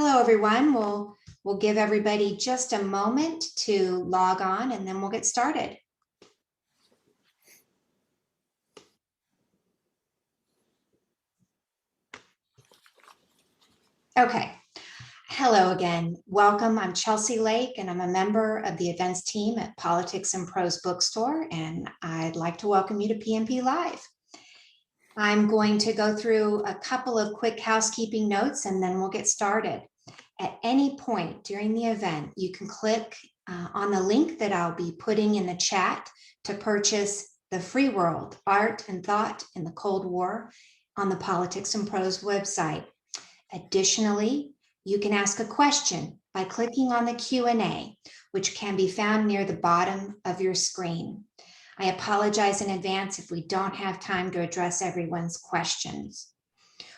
Hello, everyone. We'll give everybody just a moment to log on and then we'll get started. Okay. Hello again. Welcome. I'm Chelsea Lake and I'm a member of the events team at Politics and Prose Bookstore, and I'd like to welcome you to PNP Live. I'm going to go through a couple of quick housekeeping notes and then we'll get started. At any point during the event, you can click on the link that I'll be putting in the chat to purchase The Free World, Art and Thought in the Cold War on the Politics and Prose website. Additionally, you can ask a question by clicking on the Q&A, which can be found near the bottom of your screen. I apologize in advance if we don't have time to address everyone's questions.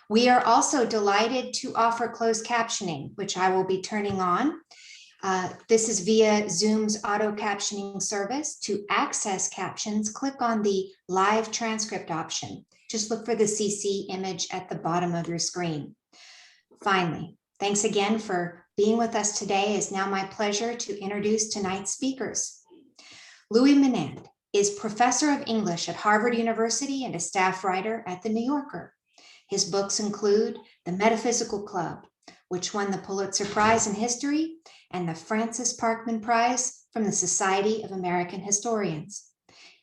We are also delighted to offer closed captioning, which I will be turning on. This is via Zoom's auto captioning service. To access captions, click on the live transcript option. Just look for the CC image at the bottom of your screen. Finally, thanks again for being with us today. It's now my pleasure to introduce tonight's speakers. Louis Menand is professor of English at Harvard University and a staff writer at The New Yorker. His books include The Metaphysical Club, which won the Pulitzer Prize in History and the Francis Parkman Prize from the Society of American Historians.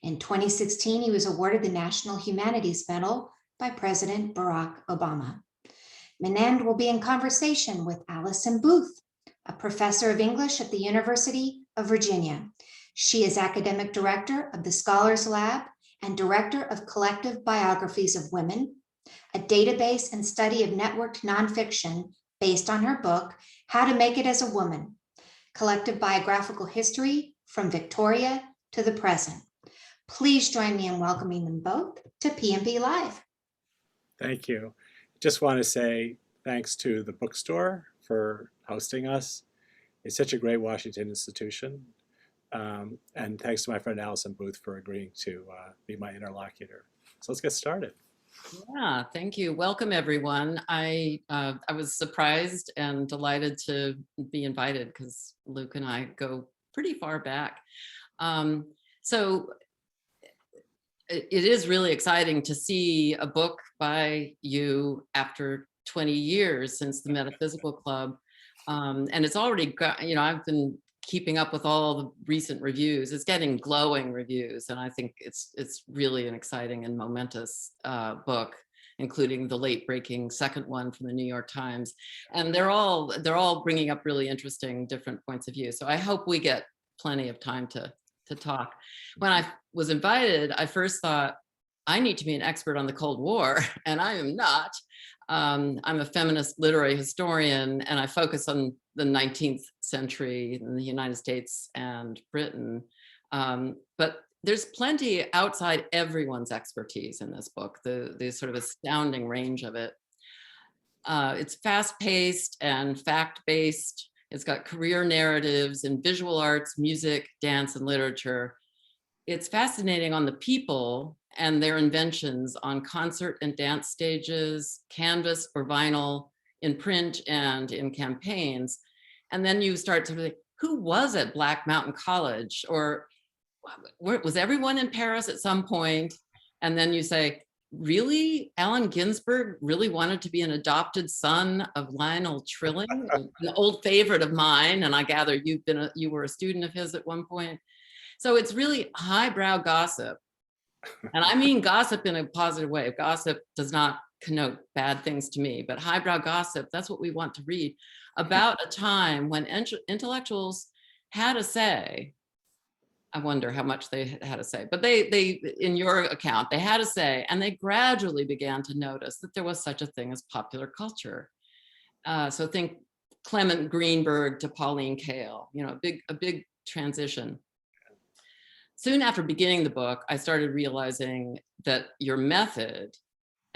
In 2016, he was awarded the National Humanities Medal by President Barack Obama. Menand will be in conversation with Allison Booth, a professor of English at the University of Virginia. She is academic director of the Scholars Lab and director of Collective Biographies of Women, a database and study of networked nonfiction based on her book, How to Make It as a Woman, Collective Biographical History from Victoria to the Present. Please join me in welcoming them both to PNP Live. Thank you. Just want to say thanks to the bookstore for hosting us. It's such a great Washington institution. And thanks to my friend Allison Booth for agreeing to be my interlocutor. So let's get started. Yeah, thank you. Welcome, everyone. I was surprised and delighted to be invited because Luke and I go pretty far back. So it is really exciting to see a book by you after 20 years since the Metaphysical Club. And it's already got, I've been keeping up with all the recent reviews. It's getting glowing reviews, and I think it's really an exciting and momentous book, including the late-breaking second one from the New York Times. And they're all bringing up really interesting different points of view. So I hope we get plenty of time to talk. When I was invited, I first thought, I need to be an expert on the Cold War, and I am not. I'm a feminist literary historian, and I focus on the 19th century in the United States and Britain. But there's plenty outside everyone's expertise in this book, the sort of astounding range of it. It's fast-paced and fact-based. It's got career narratives in visual arts, music, dance, and literature. It's fascinating on the people and their inventions on concert and dance stages, canvas or vinyl, in print and in campaigns. And then you start to think, who was at Black Mountain College? Or was everyone in Paris at some point? And then you say, really? Allen Ginsberg really wanted to be an adopted son of Lionel Trilling, an old favorite of mine. And I gather you were a student of his at one point. So it's really highbrow gossip. And I mean gossip in a positive way. Gossip does not connote bad things to me, but highbrow gossip, that's what we want to read about a time when intellectuals had a say. I wonder how much they had to say, but they in your account, they had a say, and they gradually began to notice that there was such a thing as popular culture. So think Clement Greenberg to Pauline Kael, a big transition. Soon after beginning the book, I started realizing that your method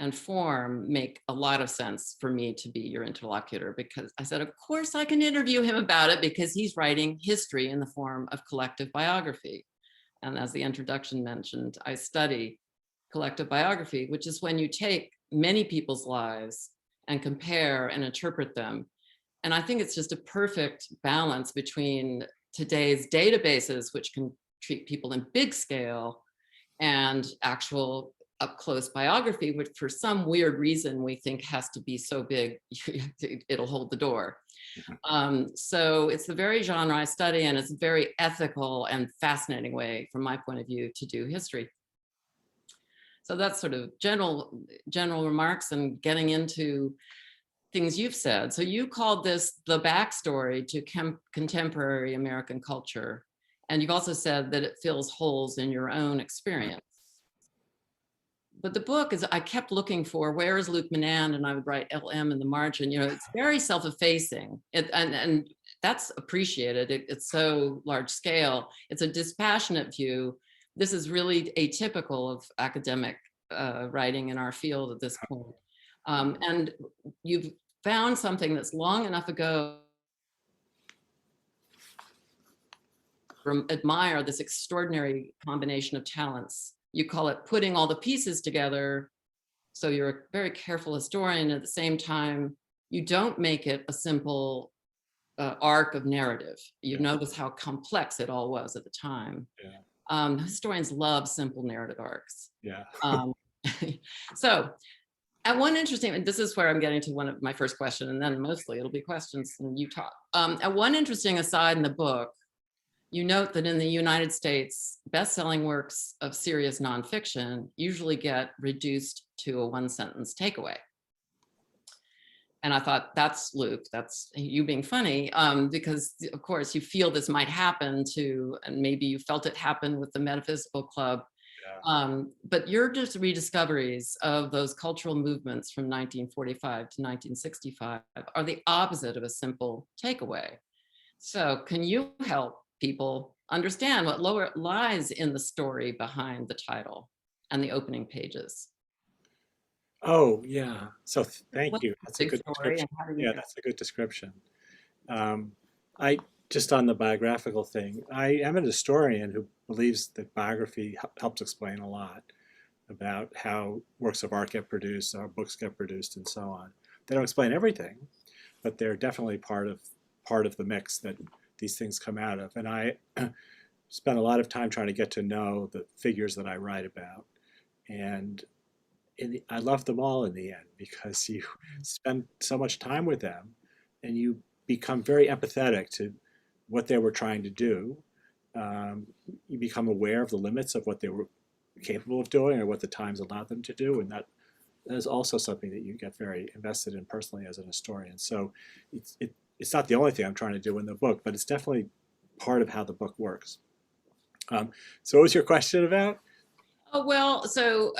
and form make a lot of sense for me to be your interlocutor, because I said, of course I can interview him about it because he's writing history in the form of collective biography. And as the introduction mentioned, I study collective biography, which is when you take many people's lives and compare and interpret them And I think it's just a perfect balance between today's databases, which can treat people in big scale, and actual up close biography, which for some weird reason we think has to be so big, it'll hold the door. So it's the very genre I study, and it's a very ethical and fascinating way, from my point of view, to do history. So that's sort of general remarks, and getting into things you've said. So you called this the backstory to contemporary American culture. And you've also said that it fills holes in your own experience. But the book is, I kept looking for, where is Louis Menand? And I would write LM in the margin. It's very self-effacing, and that's appreciated. It's so large scale. It's a dispassionate view. This is really atypical of academic writing in our field at this point. And you've found something that's long enough ago. Admire this extraordinary combination of talents. You call it putting all the pieces together. So you're a very careful historian. At the same time, you don't make it a simple arc of narrative. You notice how complex it all was at the time. Historians love simple narrative arcs. So at one interesting, and this is where I'm getting to one of my first question, and then mostly it'll be questions and you talk. At one interesting aside in the book, you note that in the United States, best-selling works of serious nonfiction usually get reduced to a one-sentence takeaway. And I thought, that's Luke, that's you being funny, because of course you feel this might happen to, and maybe you felt it happen with the Metaphysical Club. But your just rediscoveries of those cultural movements from 1945 to 1965 are the opposite of a simple takeaway. So can you help people understand what lies in the story behind the title and the opening pages? Oh, yeah. So thank you. That's a Big good story, description. and how do you That's a good description. I just on the biographical thing, I am an historian who believes that biography helps explain a lot about how works of art get produced, how books get produced, and so on. They don't explain everything, but they're definitely part of the mix that these things come out of. And I spent a lot of time trying to get to know the figures that I write about. And I love them all in the end, because you spend so much time with them and you become very empathetic to what they were trying to do. You become aware of the limits of what they were capable of doing or what the times allowed them to do. And that is also something that you get very invested in personally as an historian. So it's not the only thing I'm trying to do in the book, but it's definitely part of how the book works. So what was your question about? Oh, well, so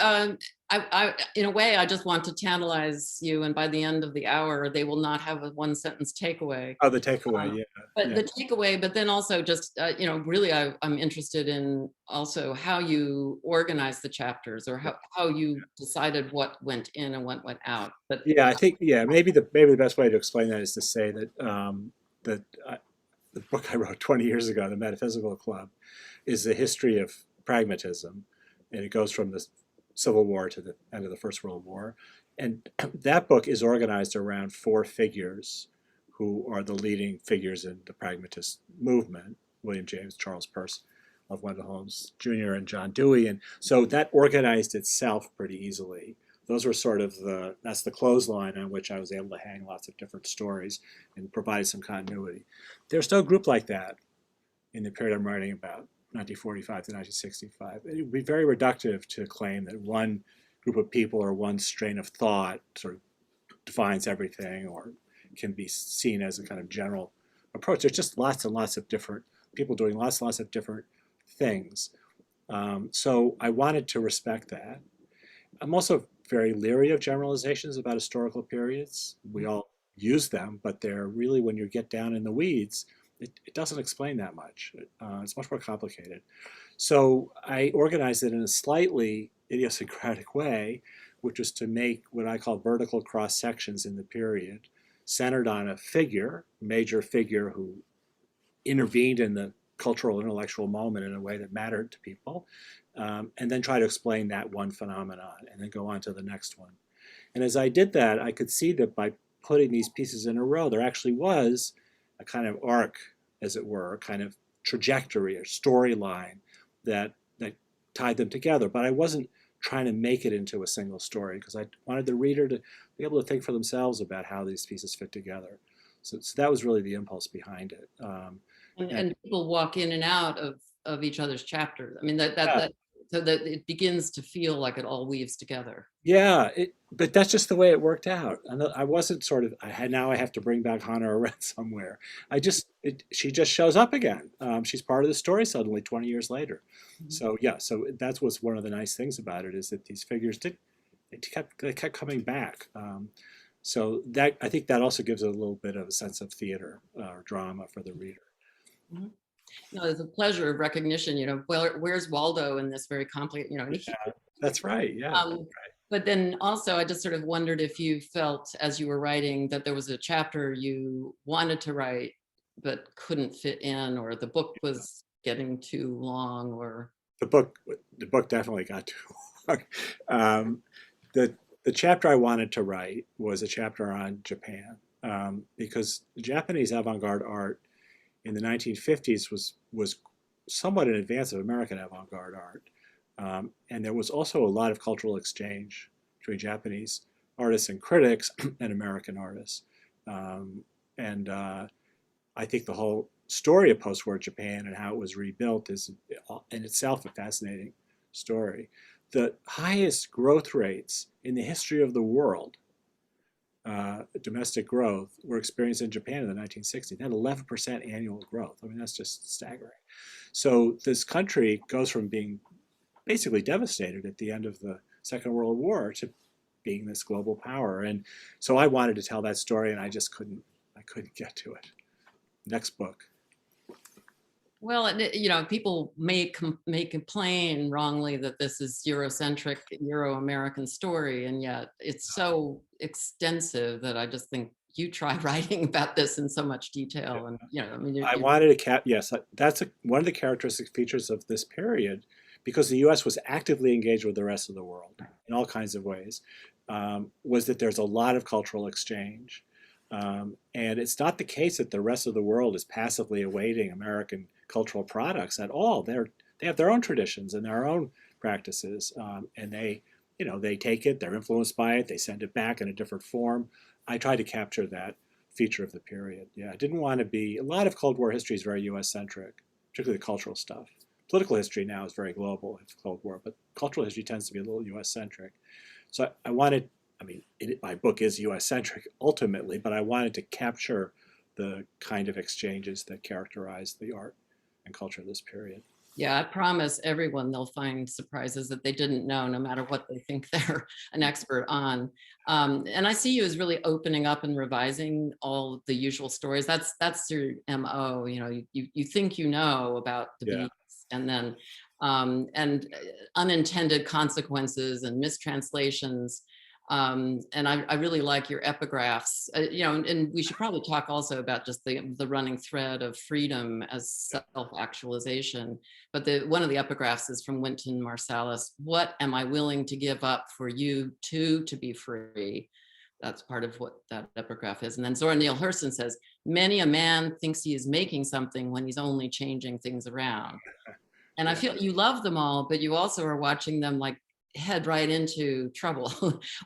I, in a way, I just want to tantalize you, and by the end of the hour, they will not have a one-sentence takeaway. Oh, the takeaway, yeah. But the takeaway, but then also just, really, I'm interested in also how you organize the chapters, or how you decided what went in and what went out. But yeah, I think, maybe the best way to explain that is to say that the book I wrote 20 years ago, The Metaphysical Club, is the history of pragmatism. And it goes from the Civil War to the end of the First World War. And that book is organized around four figures who are the leading figures in the pragmatist movement: William James, Charles Peirce, Love Wendell Holmes Jr., and John Dewey. And so that organized itself pretty easily. Those were sort of that's the clothesline on which I was able to hang lots of different stories and provide some continuity. There's no group like that in the period I'm writing about, 1945 to 1965. It would be very reductive to claim that one group of people or one strain of thought sort of defines everything or can be seen as a kind of general approach. There's just lots and lots of different people doing lots and lots of different things. So I wanted to respect that. I'm also very leery of generalizations about historical periods. We all use them, but they're really, when you get down in the weeds, it doesn't explain that much. It's much more complicated. So I organized it in a slightly idiosyncratic way, which was to make what I call vertical cross sections in the period, centered on a figure, major figure who intervened in the cultural intellectual moment in a way that mattered to people, and then try to explain that one phenomenon and then go on to the next one. And as I did that, I could see that by putting these pieces in a row, there actually was a kind of arc, as it were, a kind of trajectory or storyline that tied them together. But I wasn't trying to make it into a single story because I wanted the reader to be able to think for themselves about how these pieces fit together. So that was really the impulse behind it. And people walk in and out of each other's chapters. I mean, Yeah. so that it begins to feel like it all weaves together. Yeah, but that's just the way it worked out. And I wasn't sort of, now I have to bring back Hannah Arendt somewhere. She just shows up again. She's part of the story suddenly 20 years later. So yeah, so that was one of the nice things about it, is that these figures they kept coming back. So that, I think that also gives it a little bit of a sense of theater or drama for the reader. Mm-hmm. No, there's a pleasure of recognition, where's Waldo in this very complicated, Yeah, that's right. Yeah. That's right. But then also, I just sort of wondered if you felt as you were writing that there was a chapter you wanted to write but couldn't fit in, or the book was getting too long, or the book definitely got too long. The chapter I wanted to write was a chapter on Japan, because Japanese avant-garde art in the 1950s was somewhat in advance of American avant-garde art. And there was also a lot of cultural exchange between Japanese artists and critics and American artists. I think the whole story of post-war Japan and how it was rebuilt is in itself a fascinating story. The highest growth rates in the history of the world, domestic growth, were experienced in Japan in the 1960s. They had 11% annual growth. I mean, that's just staggering. So this country goes from being basically devastated at the end of the Second World War to being this global power. And so I wanted to tell that story, and I just couldn't get to it. Next book. Well, people may complain wrongly that this is Eurocentric, Euro-American story, and yet it's so extensive that I just think you try writing about this in so much detail. And I mean, I wanted to yes, that's one of the characteristic features of this period, because the U.S. was actively engaged with the rest of the world in all kinds of ways, was that there's a lot of cultural exchange. And it's not the case that the rest of the world is passively awaiting American cultural products at all. They have their own traditions and their own practices, and they take it, they're influenced by it, they send it back in a different form. I tried to capture that feature of the period. Yeah, I didn't want to be, a lot of Cold War history is very US-centric, particularly the cultural stuff. Political history now is very global, Cold War, but cultural history tends to be a little US-centric. So I wanted, my book is US-centric ultimately, but I wanted to capture the kind of exchanges that characterize the art and culture of this period. Yeah, I promise everyone they'll find surprises that they didn't know, no matter what they think they're an expert on. And I see you as really opening up and revising all the usual stories. That's your MO. You think you know about the Beatles, and then and unintended consequences and mistranslations. And I really like your epigraphs, and we should probably talk also about just the running thread of freedom as self-actualization. But one of the epigraphs is from Wynton Marsalis: "What am I willing to give up for you to be free?" That's part of what that epigraph is. And then Zora Neale Hurston says, "Many a man thinks he is making something when he's only changing things around." And I feel you love them all, but you also are watching them like head right into trouble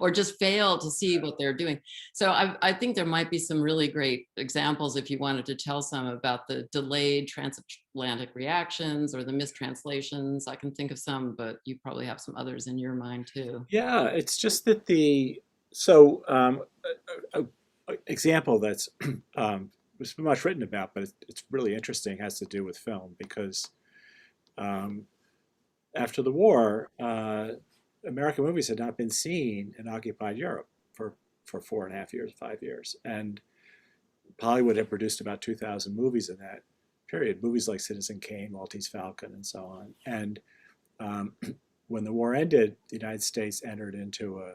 or just fail to see what they're doing. So I think there might be some really great examples if you wanted to tell some about the delayed transatlantic reactions or the mistranslations. I can think of some, but you probably have some others in your mind too. Yeah, it's just that example that's was much written about, but it's really interesting, has to do with film, because after the war, American movies had not been seen in occupied Europe for 4.5 years, 5 years. And Hollywood had produced about 2,000 movies in that period, movies like Citizen Kane, Maltese Falcon, and so on. And when the war ended, the United States entered into an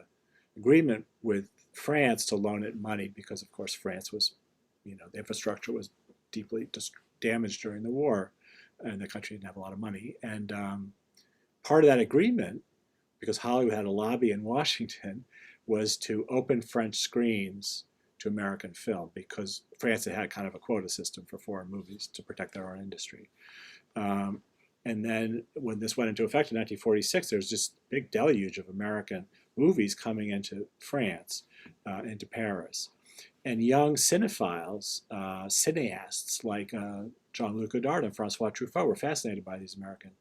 agreement with France to loan it money because, of course, France was, the infrastructure was deeply damaged during the war, and the country didn't have a lot of money. And part of that agreement, because Hollywood had a lobby in Washington, was to open French screens to American film because France had kind of a quota system for foreign movies to protect their own industry. And then when this went into effect in 1946, there was this big deluge of American movies coming into France, into Paris. And young cinephiles, cineasts like Jean-Luc Godard and Francois Truffaut were fascinated by these American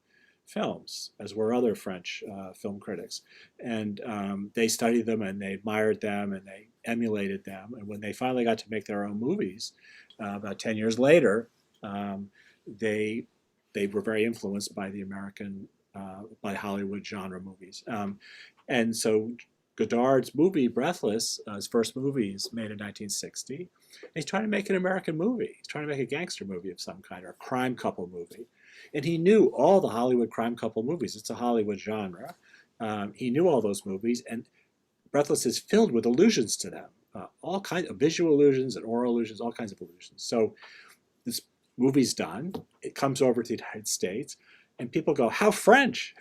films, as were other French film critics. And they studied them and they admired them and they emulated them. And when they finally got to make their own movies, about 10 years later, they were very influenced by the American, by Hollywood genre movies. And so Godard's movie, Breathless, his first movie is made in 1960. And he's trying to make an American movie. He's trying to make a gangster movie of some kind, or a crime couple movie. And he knew all the Hollywood crime couple movies. It's a Hollywood genre. He knew all those movies, and Breathless is filled with allusions to them, all kinds of visual allusions and oral allusions, all kinds of allusions. So this movie's done. It comes over to the United States, and people go, "How French!"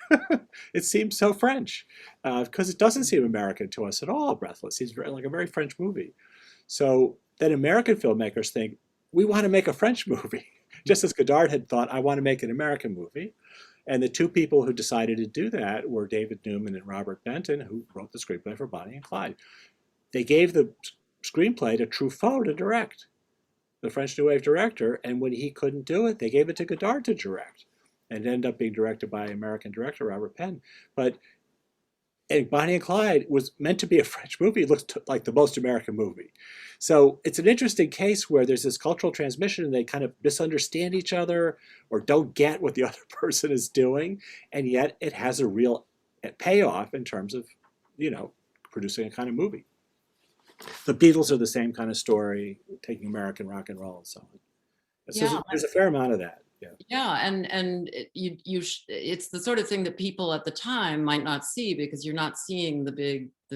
It seems so French, because it doesn't seem American to us at all. Breathless seems like a very French movie. So then American filmmakers think, we want to make a French movie, just as Godard had thought, I want to make an American movie. And the two people who decided to do that were David Newman and Robert Benton, who wrote the screenplay for Bonnie and Clyde. They gave the screenplay to Truffaut to direct, the French New Wave director, and when he couldn't do it, they gave it to Godard to direct. And it ended up being directed by American director Robert Penn. But Bonnie and Clyde was meant to be a French movie. It looks like the most American movie. So it's an interesting case where there's this cultural transmission and they kind of misunderstand each other or don't get what the other person is doing. And yet it has a real payoff in terms of, producing a kind of movie. The Beatles are the same kind of story, taking American rock and roll and so on. So there's a fair amount of that. Yeah, and it's the sort of thing that people at the time might not see because you're not seeing the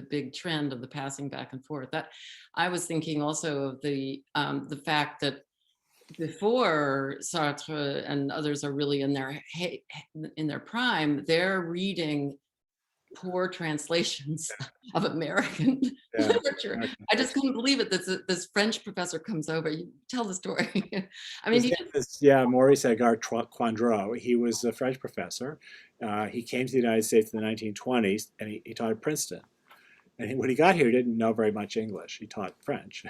big trend of the passing back and forth. That I was thinking also of the fact that before Sartre and others are really in their prime, they're reading poor translations of American literature. I just couldn't believe it. This French professor comes over. You tell the story. I mean, Maurice Cunningham. He was a French professor. He came to the United States in the 1920s, and he taught at Princeton. And when he got here, he didn't know very much English. He taught French.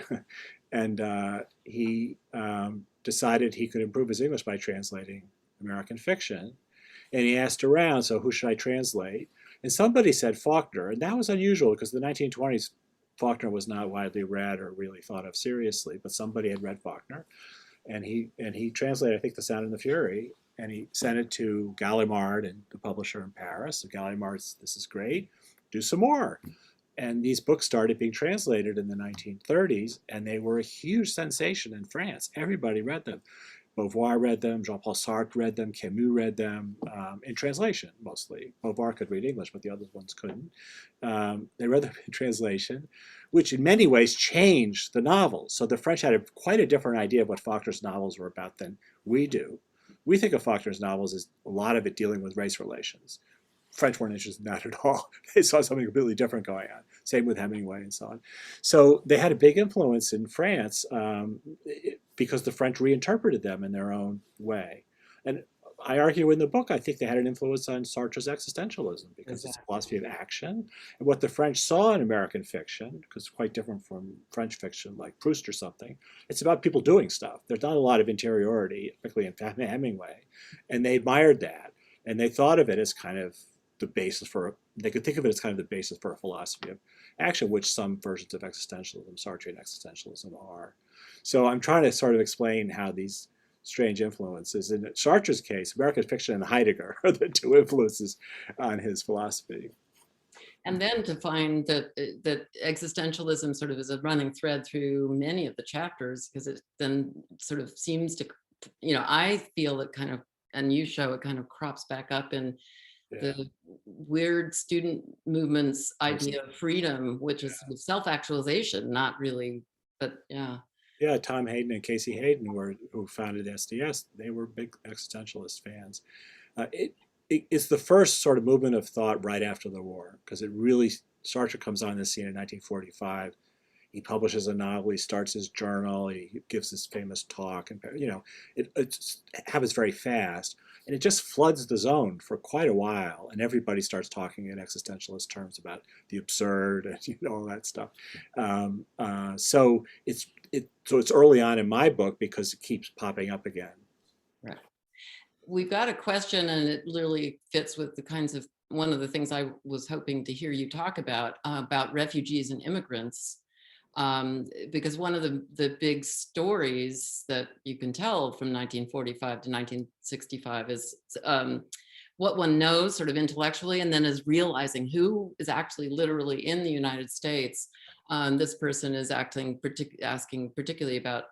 And he decided he could improve his English by translating American fiction. And he asked around, so who should I translate? And somebody said Faulkner, and that was unusual because in the 1920s, Faulkner was not widely read or really thought of seriously, but somebody had read Faulkner. And he translated, I think, The Sound and the Fury, and he sent it to Gallimard, and the publisher in Paris. So Gallimard's, this is great, do some more. And these books started being translated in the 1930s, and they were a huge sensation in France. Everybody read them. Beauvoir read them, Jean-Paul Sartre read them, Camus read them, in translation mostly. Beauvoir could read English, but the other ones couldn't. They read them in translation, which in many ways changed the novels. So the French had quite a different idea of what Faulkner's novels were about than we do. We think of Faulkner's novels as a lot of it dealing with race relations. French weren't interested in that at all. They saw something completely different going on. Same with Hemingway and so on. So they had a big influence in France because the French reinterpreted them in their own way. And I argue in the book, I think they had an influence on Sartre's existentialism because it's a philosophy of action. And what the French saw in American fiction, because it's quite different from French fiction like Proust or something, it's about people doing stuff. There's not a lot of interiority, particularly in Hemingway. And they admired that. And they thought of it as kind of the basis for, they could think of it as kind of the basis for a philosophy of action, which some versions of existentialism, Sartrean existentialism, are. So I'm trying to sort of explain how these strange influences, in Sartre's case, American fiction and Heidegger are the two influences on his philosophy. And then to find that existentialism sort of is a running thread through many of the chapters, because it then sort of seems to, I feel it kind of, and you show it kind of crops back up in the weird student movement's idea of freedom, which is self-actualization, not really, but yeah. Yeah, Tom Hayden and Casey Hayden, who founded SDS, they were big existentialist fans. It's the first sort of movement of thought right after the war, because it really, Sartre comes on the scene in 1945. he publishes a novel, he starts his journal, he gives this famous talk, and it happens very fast, and it just floods the zone for quite a while, and everybody starts talking in existentialist terms about the absurd and all that stuff. So it's early on in my book because it keeps popping up again. Right. We've got a question, and it literally fits with the kinds of one of the things I was hoping to hear you talk about refugees and immigrants. Because one of the big stories that you can tell from 1945 to 1965 is what one knows sort of intellectually, and then is realizing who is actually literally in the United States. This person is asking particularly about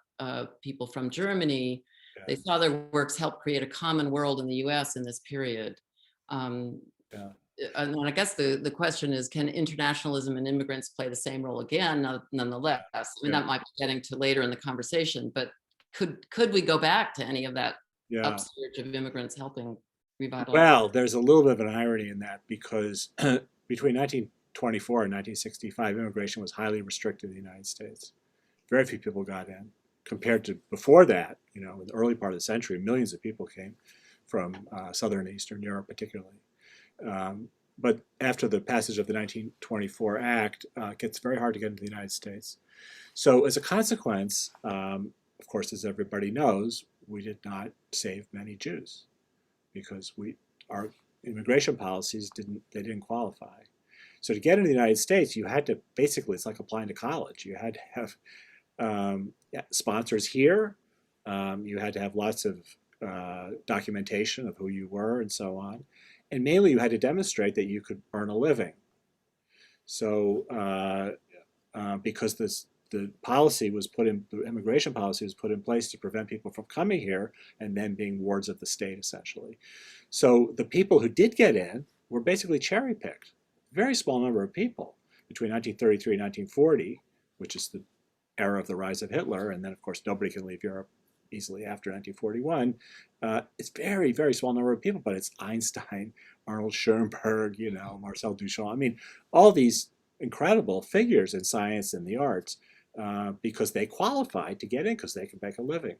people from Germany. Yeah. They saw their works help create a common world in the US in this period. Yeah. And I guess the question is, can internationalism and immigrants play the same role again? Nonetheless, I mean, that might be getting to later in the conversation, but could we go back to any of that upsurge of immigrants helping revitalize? Well, there's a little bit of an irony in that, because between 1924 and 1965, immigration was highly restricted in the United States. Very few people got in, compared to before that. In the early part of the century, millions of people came from Southern and Eastern Europe, particularly. But after the passage of the 1924 Act, it gets very hard to get into the United States. So as a consequence, of course, as everybody knows, we did not save many Jews, because our immigration policies didn't qualify. So to get into the United States, you had to basically, it's like applying to college. You had to have sponsors here. You had to have lots of documentation of who you were and so on. And mainly you had to demonstrate that you could earn a living. So because the immigration policy was put in place to prevent people from coming here and then being wards of the state, essentially. So the people who did get in were basically cherry-picked. A very small number of people between 1933 and 1940, which is the era of the rise of Hitler, and then of course nobody can leave Europe easily after 1941. It's very, very small number of people, but it's Einstein, Arnold Schoenberg, Marcel Duchamp. I mean, all these incredible figures in science and the arts, because they qualified to get in because they could make a living.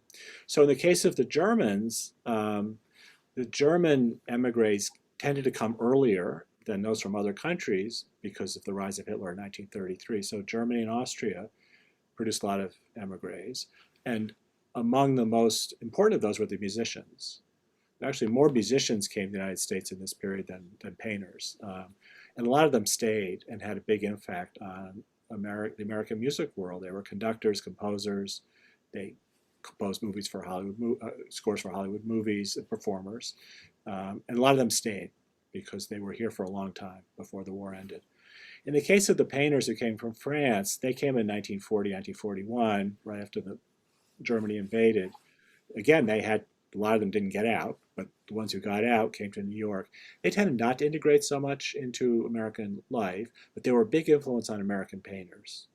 So in the case of the Germans, the German emigres tended to come earlier than those from other countries because of the rise of Hitler in 1933. So Germany and Austria produced a lot of emigres. And among the most important of those were the musicians. Actually, more musicians came to the United States in this period than painters. And a lot of them stayed and had a big impact on the American music world. They were conductors, composers. They composed movies for Hollywood, scores for Hollywood movies, and performers. And a lot of them stayed because they were here for a long time before the war ended. In the case of the painters who came from France, they came in 1940, 1941, right after Germany invaded. Again, a lot of them didn't get out, but the ones who got out came to New York. They tended not to integrate so much into American life, but they were a big influence on American painters.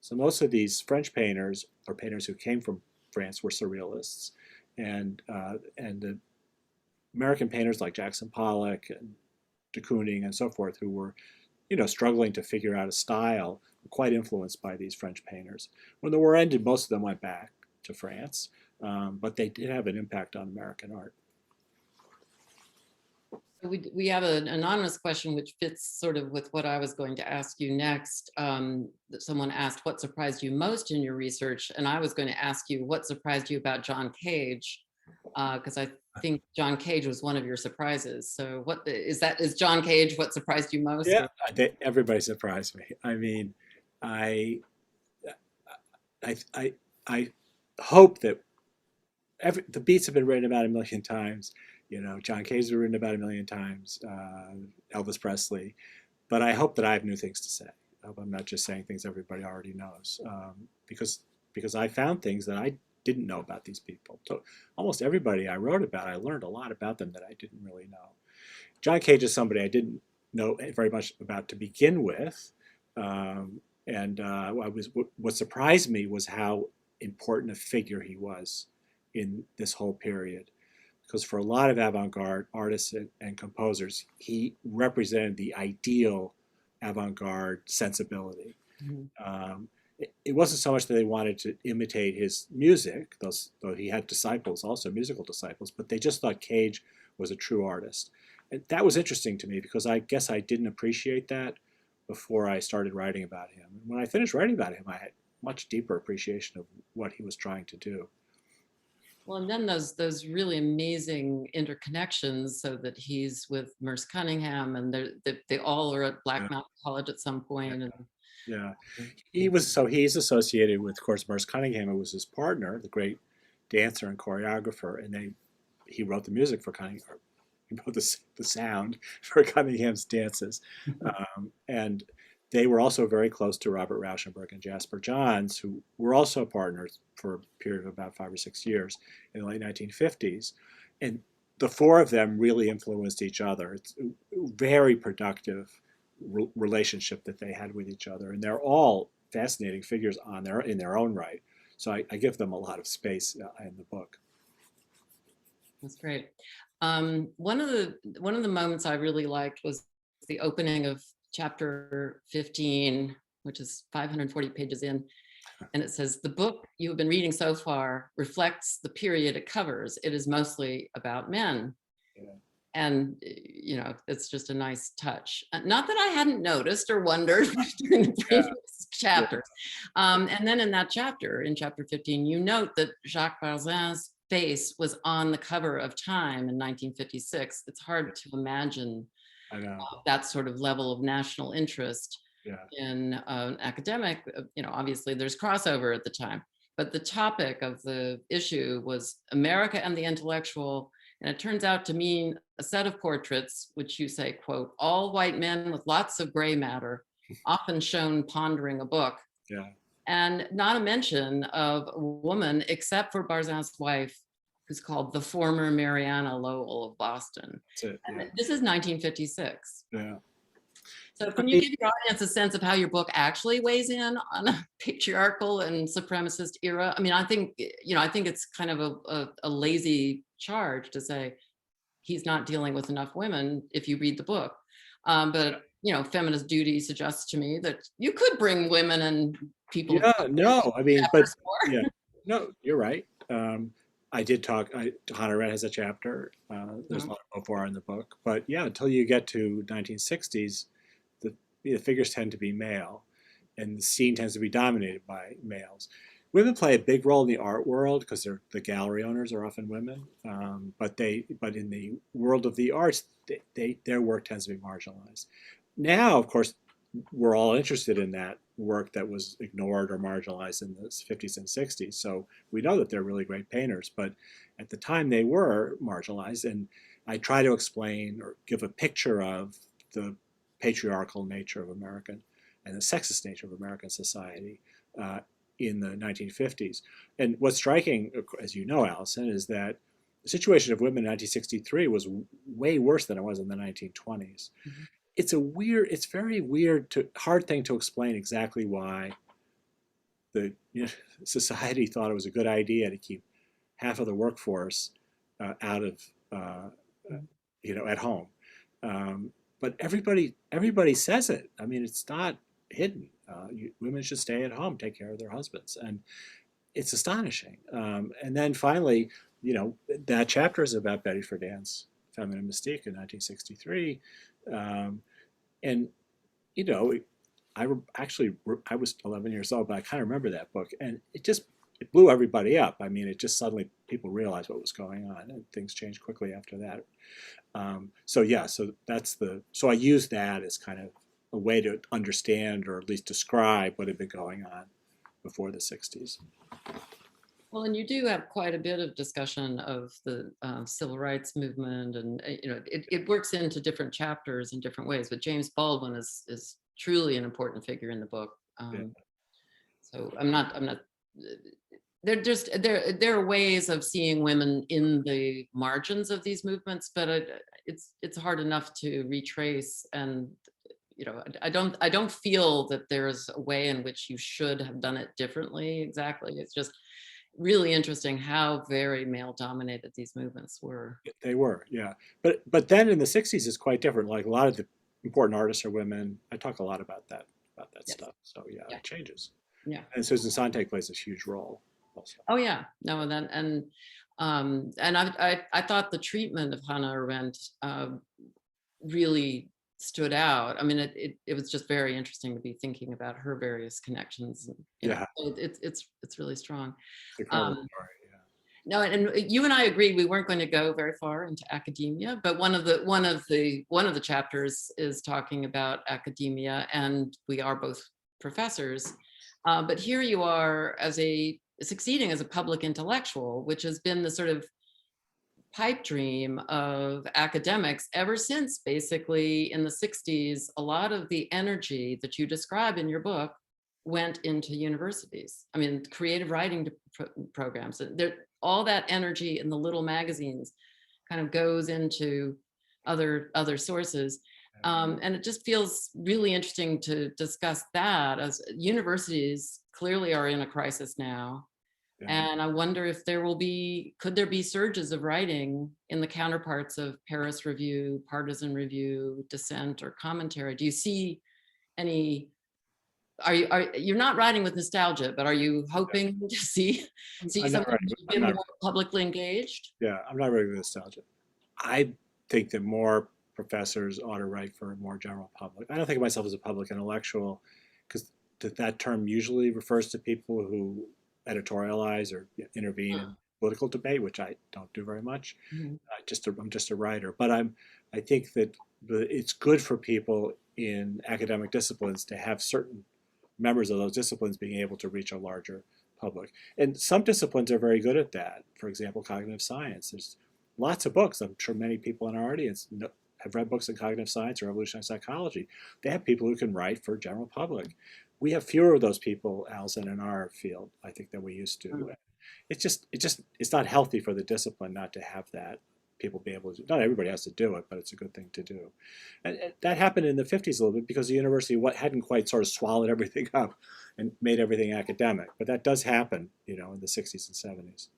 So most of these French painters, or painters who came from France, were surrealists. And the American painters like Jackson Pollock and de Kooning and so forth, who were struggling to figure out a style, were quite influenced by these French painters. When the war ended, most of them went back to France, but they did have an impact on American art. We have an anonymous question which fits sort of with what I was going to ask you next. Someone asked, what surprised you most in your research? And I was going to ask you, what surprised you about John Cage? Because I think John Cage was one of your surprises. So what is John Cage what surprised you most? Yeah, everybody surprised me. I mean, I hope that the Beats have been written about a million times. John Cage has been written about a million times, Elvis Presley. But I hope that I have new things to say. I hope I'm not just saying things everybody already knows, because I found things that I didn't know about these people. So almost everybody I wrote about, I learned a lot about them that I didn't really know. John Cage is somebody I didn't know very much about to begin with. What surprised me was how important a figure he was in this whole period. Because for a lot of avant-garde artists and composers, he represented the ideal avant-garde sensibility. Mm-hmm. it wasn't so much that they wanted to imitate his music, though he had disciples, also musical disciples, but they just thought Cage was a true artist. And that was interesting to me because I guess I didn't appreciate that before I started writing about him. And when I finished writing about him, I had much deeper appreciation of what he was trying to do. Well, and then those really amazing interconnections, so that he's with Merce Cunningham, and they all are at Black Yeah. Mountain College at some point. And Yeah, he's associated with, of course, Maurice Cunningham, who was his partner, the great dancer and choreographer, and he wrote the music for Cunningham. He wrote the sound for Cunningham's dances, and they were also very close to Robert Rauschenberg and Jasper Johns, who were also partners for a period of about 5 or 6 years in the late 1950s, and the four of them really influenced each other. It's a very productive relationship that they had with each other, and they're all fascinating figures in their own right. So I give them a lot of space in the book. that's great. One of the moments I really liked was the opening of chapter 15, which is 540 pages in. And it says, "The book you have been reading so far reflects the period it covers. It is mostly about men." Yeah. And, it's just a nice touch. Not that I hadn't noticed or wondered during the previous chapters. And then in that chapter, in chapter 15, you note that Jacques Barzin's face was on the cover of Time in 1956. It's hard to imagine I know. that sort of level of national interest Yeah. in an academic. Obviously there's crossover at the time, but the topic of the issue was America and the intellectual. And it turns out to mean a set of portraits, which you say, quote, "all white men with lots of gray matter, often shown pondering a book." Yeah. And not a mention of a woman, except for Barzin's wife, who's called the former Mariana Lowell of Boston. That's it. Yeah. This is 1956. Yeah. So can you give your audience a sense of how your book actually weighs in on a patriarchal and supremacist era? I mean, I think it's kind of a lazy charge to say he's not dealing with enough women if you read the book. But feminist duty suggests to me that you could bring women and people. Yeah, no, I mean, but yeah, no, you're right. I did talk, Hannah Arendt has a chapter, there's a lot of Beauvoir in the book, but yeah, until you get to 1960s, the figures tend to be male, and the scene tends to be dominated by males. Women play a big role in the art world because the gallery owners are often women, but in the world of the arts, their work tends to be marginalized. Now, of course, we're all interested in that work that was ignored or marginalized in the 50s and 60s. So we know that they're really great painters, but at the time they were marginalized. And I try to explain or give a picture of the patriarchal nature of American and the sexist nature of American society in the 1950s. And what's striking, as you know, Allison, is that the situation of women in 1963 was way worse than it was in the 1920s. Mm-hmm. It's very weird, hard thing to explain exactly why the society thought it was a good idea to keep half of the workforce out of, at home. But everybody says it. I mean, it's not hidden. Women should stay at home, take care of their husbands, and it's astonishing. And then finally, that chapter is about Betty Friedan's Feminine Mystique in 1963. And I was 11 years old, but I kind of remember that book, and it blew everybody up. I mean, it just suddenly people realized what was going on, and things changed quickly after that. So I use that as kind of a way to understand or at least describe what had been going on before the 60s. Well, and you do have quite a bit of discussion of the civil rights movement, and it works into different chapters in different ways. But James Baldwin is truly an important figure in the book. So I'm not. There are ways of seeing women in the margins of these movements, but it's hard enough to retrace. And I don't feel that there's a way in which you should have done it differently. Exactly. It's just really interesting how very male dominated these movements were. They were, yeah. But then in the 60s it's quite different. Like a lot of the important artists are women. I talk a lot about that Yes. stuff. So yeah, it changes. Yeah. And Susan Sontag plays a huge role also. Oh yeah, no, and I thought the treatment of Hannah Arendt really stood out. I mean, it was just very interesting to be thinking about her various connections. And, Yeah, so it's really strong. incredible Um, story. Yeah. no, and you and I agreed we weren't going to go very far into academia, but one of the chapters is talking about academia, and we are both professors. But here you are succeeding as a public intellectual, which has been the sort of pipe dream of academics ever since basically in the 60s. A lot of the energy that you describe in your book went into universities. I mean, creative writing programs, all that energy in the little magazines kind of goes into other sources. And it just feels really interesting to discuss that, as universities clearly are in a crisis now. Yeah. And I wonder if could there be surges of writing in the counterparts of Paris Review, Partisan Review, Dissent, or Commentary? Do you see any, you're not writing with nostalgia, but are you hoping to see something a bit more publicly engaged? Yeah, I'm not ready with nostalgia. I think that more professors ought to write for a more general public. I don't think of myself as a public intellectual, because that term usually refers to people who editorialize or intervene in political debate, which I don't do very much. Mhm. I'm just a writer, but I think that it's good for people in academic disciplines to have certain members of those disciplines being able to reach a larger public. And some disciplines are very good at that. For example, cognitive science. There's lots of books. I'm sure many people in our audience have read books in cognitive science or evolutionary psychology. They have people who can write for general public. We have fewer of those people, Alison, in our field, I think, than we used to. It's not healthy for the discipline not to have that. People be able to, not everybody has to do it, but it's a good thing to do. And that happened in the 50s a little bit because the university hadn't quite sort of swallowed everything up and made everything academic. But that does happen, in the 60s and 70s.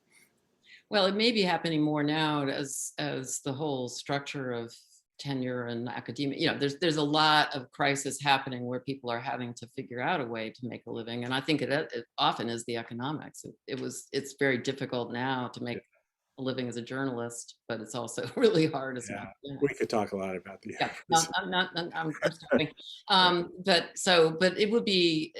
Well, it may be happening more now as the whole structure of tenure and academia, there's a lot of crisis happening where people are having to figure out a way to make a living. And I think it often is the economics. It's very difficult now to make a living as a journalist, but it's also really hard as an academic. We could talk a lot about the I'm stopping. But it would be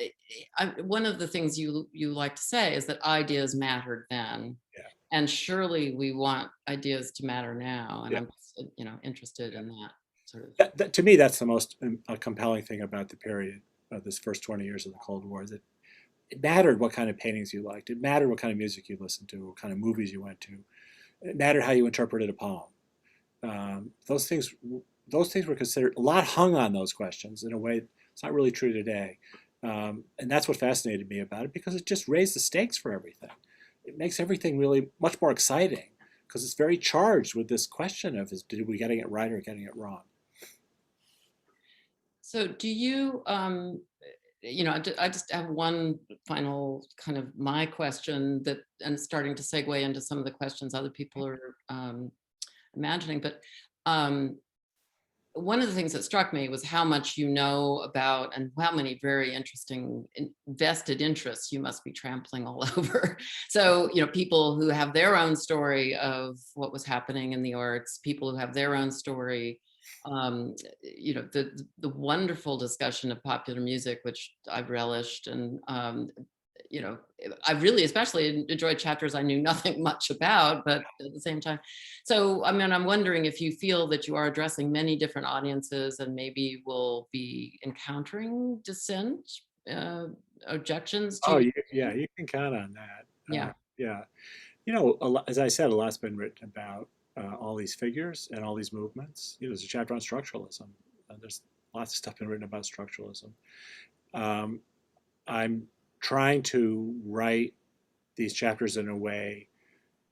one of the things you like to say is that ideas mattered then. Yeah. And surely we want ideas to matter now. And I'm interested in that sort of. To me, that's the most compelling thing about the period of this first 20 years of the Cold War. Is that it mattered what kind of paintings you liked. It mattered what kind of music you listened to, what kind of movies you went to. It mattered how you interpreted a poem. Those things were considered. A lot hung on those questions in a way it's not really true today. And that's what fascinated me about it, because it just raised the stakes for everything. It makes everything really much more exciting, because it's very charged with this question of, did we getting it right or getting it wrong? So do you, I just have one final kind of my question and starting to segue into some of the questions other people are imagining. But one of the things that struck me was how much you know about and how many very interesting vested interests you must be trampling all over. So, people who have their own story of what was happening in the arts, people who have their own story, the wonderful discussion of popular music, which I've relished, and I really especially enjoyed chapters I knew nothing much about, but at the same time. So, I mean, I'm wondering if you feel that you are addressing many different audiences and maybe will be encountering dissent, objections to. Oh, yeah, you can count on that. Yeah. As I said, a lot's been written about all these figures and all these movements. There's a chapter on structuralism. There's lots of stuff been written about structuralism. I'm trying to write these chapters in a way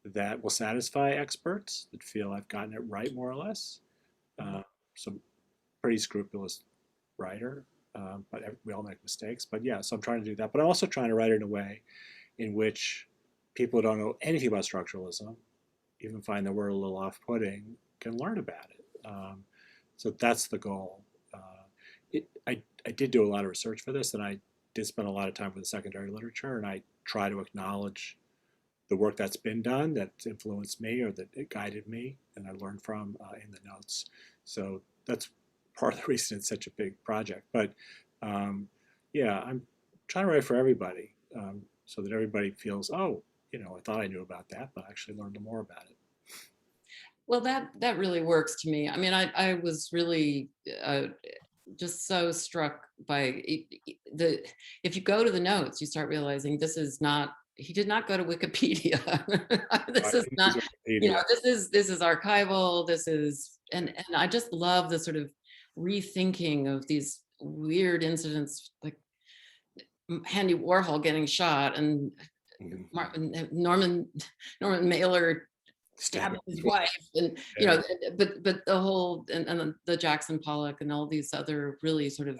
that will satisfy experts that feel I've gotten it right, more or less. Some pretty scrupulous writer, but we all make mistakes. But yeah, so I'm trying to do that. But I'm also trying to write it in a way in which people who don't know anything about structuralism, even find the word a little off-putting, can learn about it. So that's the goal. I did do a lot of research for this, and I did spend a lot of time with the secondary literature, and I try to acknowledge the work that's been done that's influenced me or that it guided me and I learned from in the notes. So that's part of the reason it's such a big project. But yeah, I'm trying to write for everybody so that everybody feels, oh, you know, I thought I knew about that, but I actually learned more about it. Well, that really works to me. I mean, I was really just so struck by if you go to the notes, you start realizing this is not, he did not go to Wikipedia. This is not, you know, this is archival. This is, and I just love the sort of rethinking of these weird incidents, like Andy Warhol getting shot and Norman Mailer stabbing his wife, and you know, but the whole and the Jackson Pollock and all these other really sort of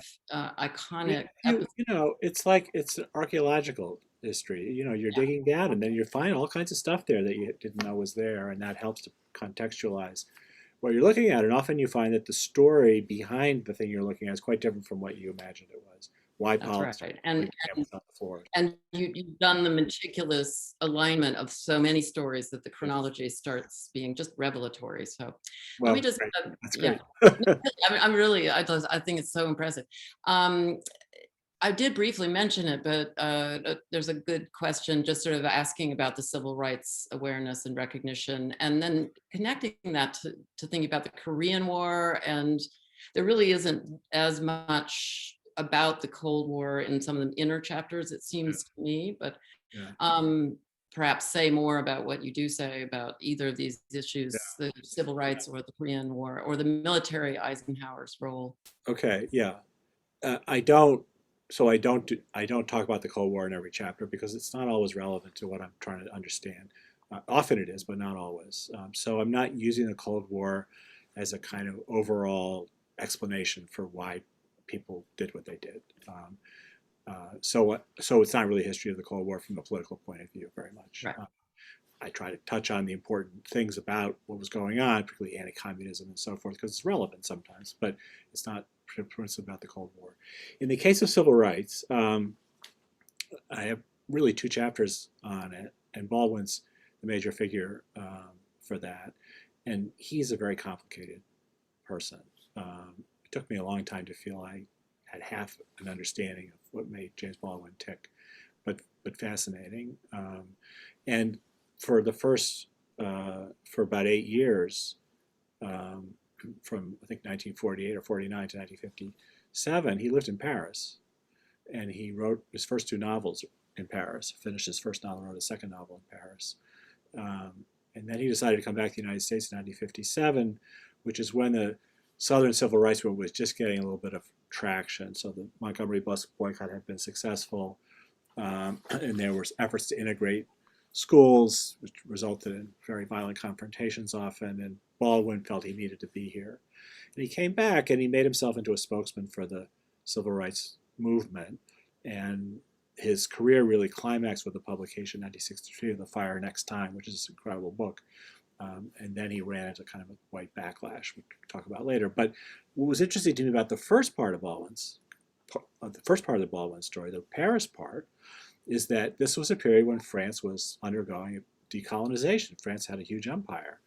iconic. You know, it's like it's an archaeological history. You know, you're digging down, and then you find all kinds of stuff there that you didn't know was there, and that helps to contextualize what you're looking at. And often you find that the story behind the thing you're looking at is quite different from what you imagined it was. Why politics? Right. And you've done the meticulous alignment of so many stories that the chronology starts being just revelatory. So well, let me just, that's great. I'm really, I think it's so impressive. I did briefly mention it, but there's a good question just sort of asking about the civil rights awareness and recognition, and then connecting that to thinking about the Korean War. And there really isn't as much about the Cold War in some of the inner chapters, it seems to me, but perhaps say more about what you do say about either of these issues, the civil rights or the Korean War or the military Eisenhower's role. Okay, yeah. I don't talk about the Cold War in every chapter because it's not always relevant to what I'm trying to understand. Often it is, but not always. So I'm not using the Cold War as a kind of overall explanation for why people did what they did. So it's not really a history of the Cold War from a political point of view very much. Right. I try to touch on the important things about what was going on, particularly anti-communism and so forth, because it's relevant sometimes, but it's not principally about the Cold War. In the case of civil rights, I have really 2 chapters on it, and Baldwin's the major figure for that, and he's a very complicated person. It took me a long time to feel I had half an understanding of what made James Baldwin tick, but fascinating. And for the first, for about 8 years, from I think 1948 or 49 to 1957, he lived in Paris, and he wrote his first 2 novels in Paris. Finished his first novel, wrote a second novel in Paris, and then he decided to come back to the United States in 1957, which is when the Southern Civil Rights Movement was just getting a little bit of traction. So the Montgomery bus boycott had been successful, and there were efforts to integrate schools, which resulted in very violent confrontations often, and Baldwin felt he needed to be here. And he came back and he made himself into a spokesman for the civil rights movement, and his career really climaxed with the publication in 1963 of The Fire Next Time, which is an incredible book. And then he ran into kind of a white backlash, which we'll talk about later. But what was interesting to me about the first part of the Baldwin story, the Paris part, is that this was a period when France was undergoing decolonization. France had a huge empire.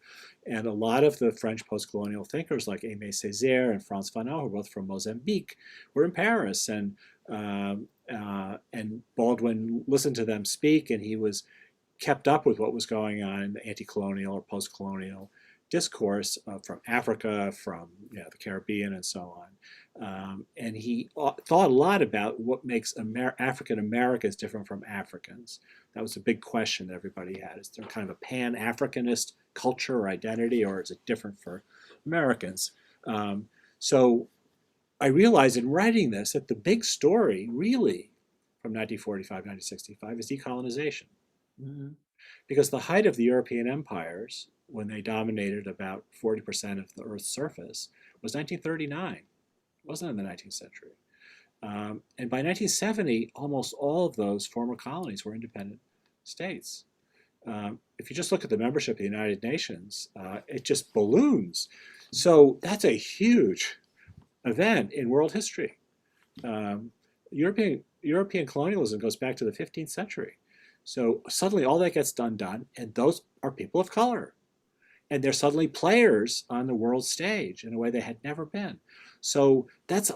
And a lot of the French post-colonial thinkers like Aimé Césaire and Frantz Fanon, who were both from Mozambique, were in Paris. And Baldwin listened to them speak, and he was kept up with what was going on in the anti-colonial or post-colonial discourse from Africa, from the Caribbean, and so on. And he thought a lot about what makes African Americans different from Africans. That was a big question that everybody had. Is there kind of a pan-Africanist culture or identity, or is it different for Americans? So I realized in writing this that the big story really from 1945, 1965 is decolonization. Mm-hmm. Because the height of the European empires, when they dominated about 40% of the Earth's surface, was 1939. It wasn't in the 19th century. And by 1970, almost all of those former colonies were independent states. If you just look at the membership of the United Nations, it just balloons. So that's a huge event in world history. European European colonialism goes back to the 15th century. So suddenly all that gets done, and those are people of color. And they're suddenly players on the world stage in a way they had never been. So that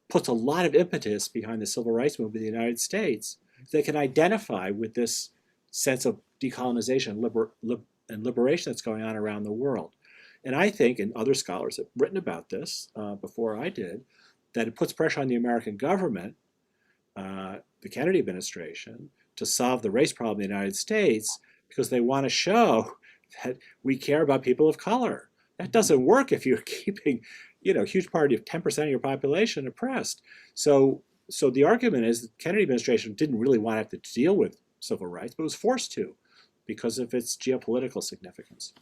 puts a lot of impetus behind the civil rights movement in the United States. They can identify with this sense of decolonization and liberation that's going on around the world. And I think, and other scholars have written about this before I did, that it puts pressure on the American government, the Kennedy administration, to solve the race problem in the United States because they want to show that we care about people of color. That doesn't work if you're keeping, a huge part of 10% of your population oppressed. So the argument is the Kennedy administration didn't really want to have to deal with civil rights, but was forced to because of its geopolitical significance.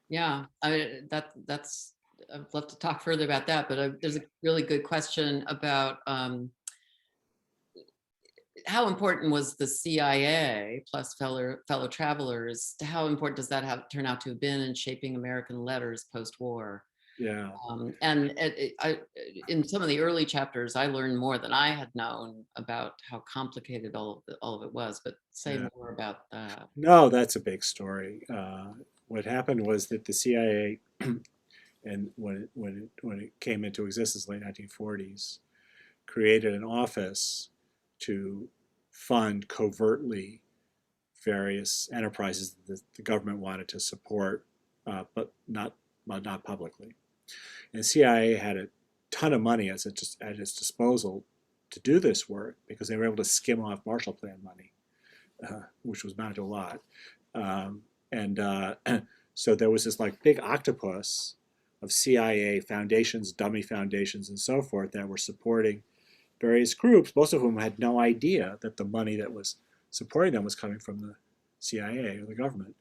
Yeah, that's I'd love to talk further about that, but there's a really good question about how important was the CIA plus fellow travelers? How important does that turn out to have been in shaping American letters post-war? Yeah. And in some of the early chapters, I learned more than I had known about how complicated all of it was. But say more about that. No, that's a big story. What happened was that the CIA, and when it came into existence in the late 1940s, created an office to fund covertly various enterprises that the government wanted to support, but not publicly. And the CIA had a ton of money at its disposal to do this work because they were able to skim off Marshall Plan money, which was not a lot. So there was this like big octopus of CIA foundations, dummy foundations, and so forth that were supporting various groups, most of whom had no idea that the money that was supporting them was coming from the CIA or the government.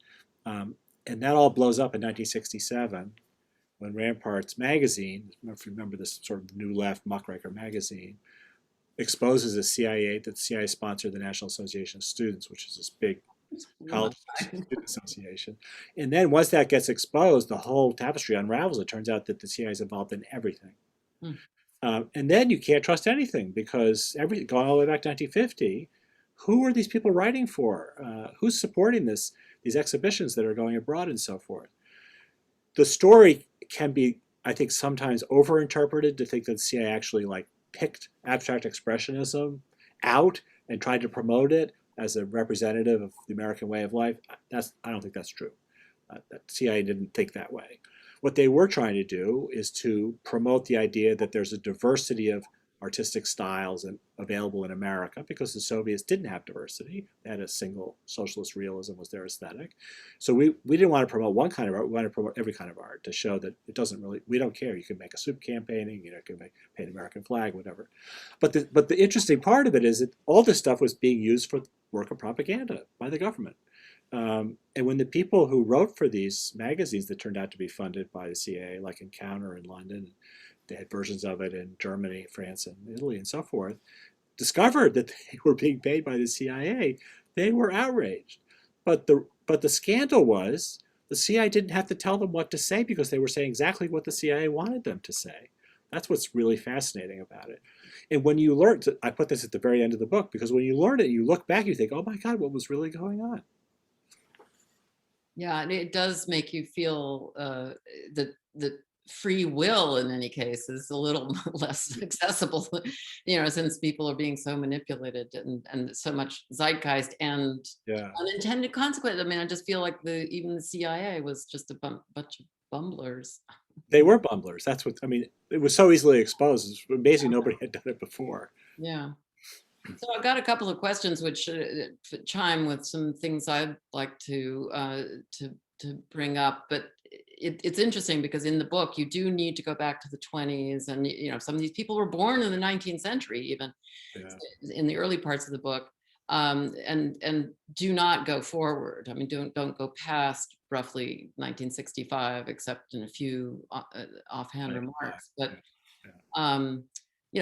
And that all blows up in 1967 when Ramparts magazine, if you remember this sort of New Left muckraker magazine, exposes the CIA, that the CIA sponsored the National Association of Students, which is this big college student association. And then once that gets exposed, the whole tapestry unravels. It turns out that the CIA is involved in everything. And then you can't trust anything because going all the way back to 1950, who are these people writing for? Who's supporting these exhibitions that are going abroad and so forth? The story can be, I think, sometimes overinterpreted to think that the CIA actually picked abstract expressionism out and tried to promote it as a representative of the American way of life. I don't think that's true. The CIA didn't think that way. What they were trying to do is to promote the idea that there's a diversity of artistic styles available in America because the Soviets didn't have diversity. They had a single socialist realism was their aesthetic. So we didn't want to promote one kind of art. We wanted to promote every kind of art to show that it doesn't really, we don't care. You can make a soup can painting, you can paint an American flag, whatever. But the interesting part of it is that all this stuff was being used for work of propaganda by the government. And when the people who wrote for these magazines that turned out to be funded by the CIA, like Encounter in London, they had versions of it in Germany, France, and Italy, and so forth, discovered that they were being paid by the CIA, they were outraged. But the scandal was the CIA didn't have to tell them what to say because they were saying exactly what the CIA wanted them to say. That's what's really fascinating about it. And when you learn, I put this at the very end of the book, because when you learn it, you look back, you think, oh my God, what was really going on? Yeah, and it does make you feel that free will in any case is a little less accessible, since people are being so manipulated and so much zeitgeist and unintended consequences. I mean, I just feel like even the CIA was just a bunch of bumblers. They were bumblers. That's what, I mean, it was so easily exposed. It's amazing nobody had done it before. Yeah. So I've got a couple of questions which chime with some things I'd like to bring up, but it's interesting because in the book you do need to go back to the 20s, and some of these people were born in the 19th century, even in the early parts of the book, and do not go forward. I mean, don't go past roughly 1965, except in a few offhand remarks, but.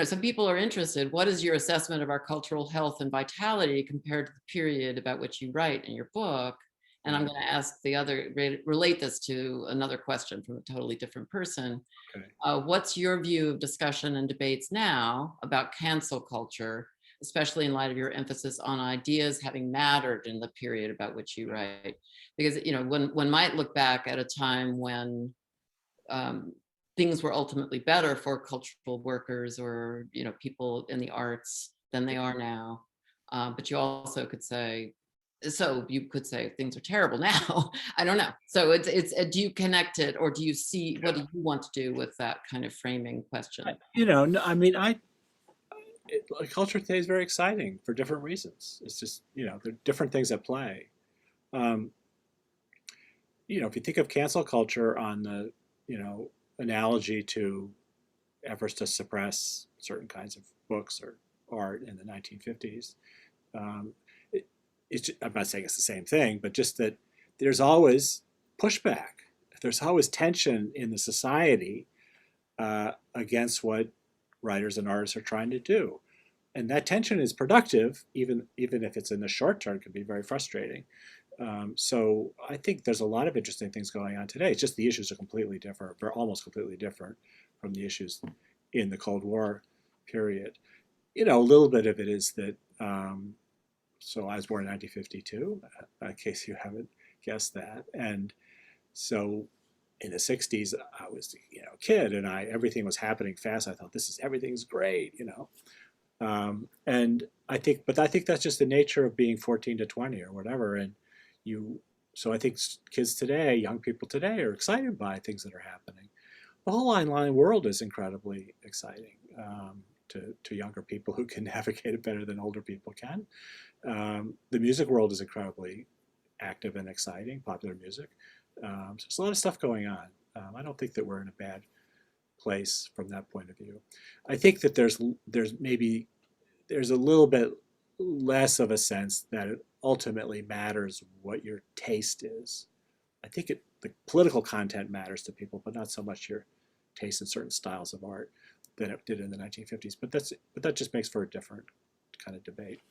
Some people are interested. What is your assessment of our cultural health and vitality compared to the period about which you write in your book? And I'm going to relate this to another question from a totally different person. Okay. What's your view of discussion and debates now about cancel culture especially in light of your emphasis on ideas having mattered in the period about which you write. Because, one might look back at a time when things were ultimately better for cultural workers or, people in the arts than they are now. But you also could say, so you could say things are terrible now. I don't know. So do you connect it, or do you see, what do you want to do with that kind of framing question? Culture today is very exciting for different reasons. It's just, there are different things at play. If you think of cancel culture on the, analogy to efforts to suppress certain kinds of books or art in the 1950s, I'm not saying it's the same thing, but just that there's always pushback. There's always tension in the society against what writers and artists are trying to do. And that tension is productive, even if it's in the short term, it can be very frustrating. So I think there's a lot of interesting things going on today. It's just the issues are completely different. They're almost completely different from the issues in the Cold War period. A little bit of it is that, so I was born in 1952, in case you haven't guessed that. And so in the 60s, I was a kid, and everything was happening fast. I thought, everything's great, and I think that's just the nature of being 14 to 20 or whatever. And so I think kids today, young people today, are excited by things that are happening. The whole online world is incredibly exciting to younger people who can navigate it better than older people can. The music world is incredibly active and exciting, popular music. So there's a lot of stuff going on. I don't think that we're in a bad place from that point of view. I think that there's a little bit less of a sense that it ultimately matters what your taste is. I think the political content matters to people, but not so much your taste in certain styles of art than it did in the 1950s. But that just makes for a different kind of debate.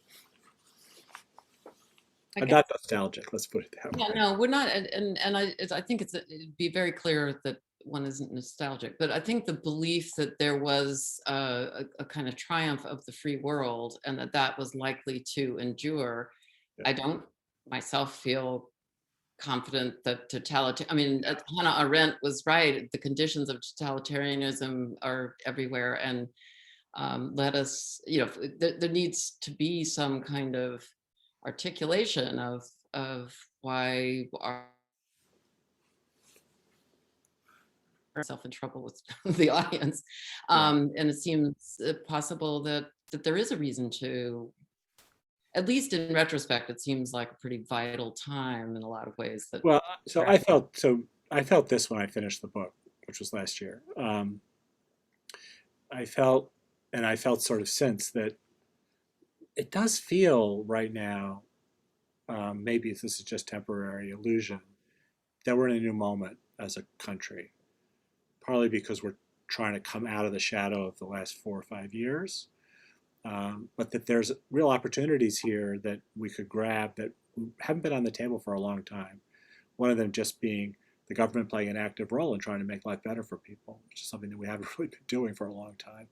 I'm not nostalgic, let's put it that way. Yeah, no, we're not, and I think it'd be very clear that one isn't nostalgic, but I think the belief that there was a kind of triumph of the free world and that was likely to endure, yeah. I don't myself feel confident that Hannah Arendt was right. The conditions of totalitarianism are everywhere, and let us, there needs to be some kind of articulation of why our self in trouble with the audience, and it seems possible that there is a reason to, at least in retrospect, it seems like a pretty vital time in a lot of ways. I felt this when I finished the book, which was last year. I felt sort of since that it does feel right now, maybe this is just temporary illusion, that we're in a new moment as a country. Partly because we're trying to come out of the shadow of the last 4 or 5 years, but that there's real opportunities here that we could grab that haven't been on the table for a long time. One of them just being the government playing an active role in trying to make life better for people, which is something that we haven't really been doing for a long time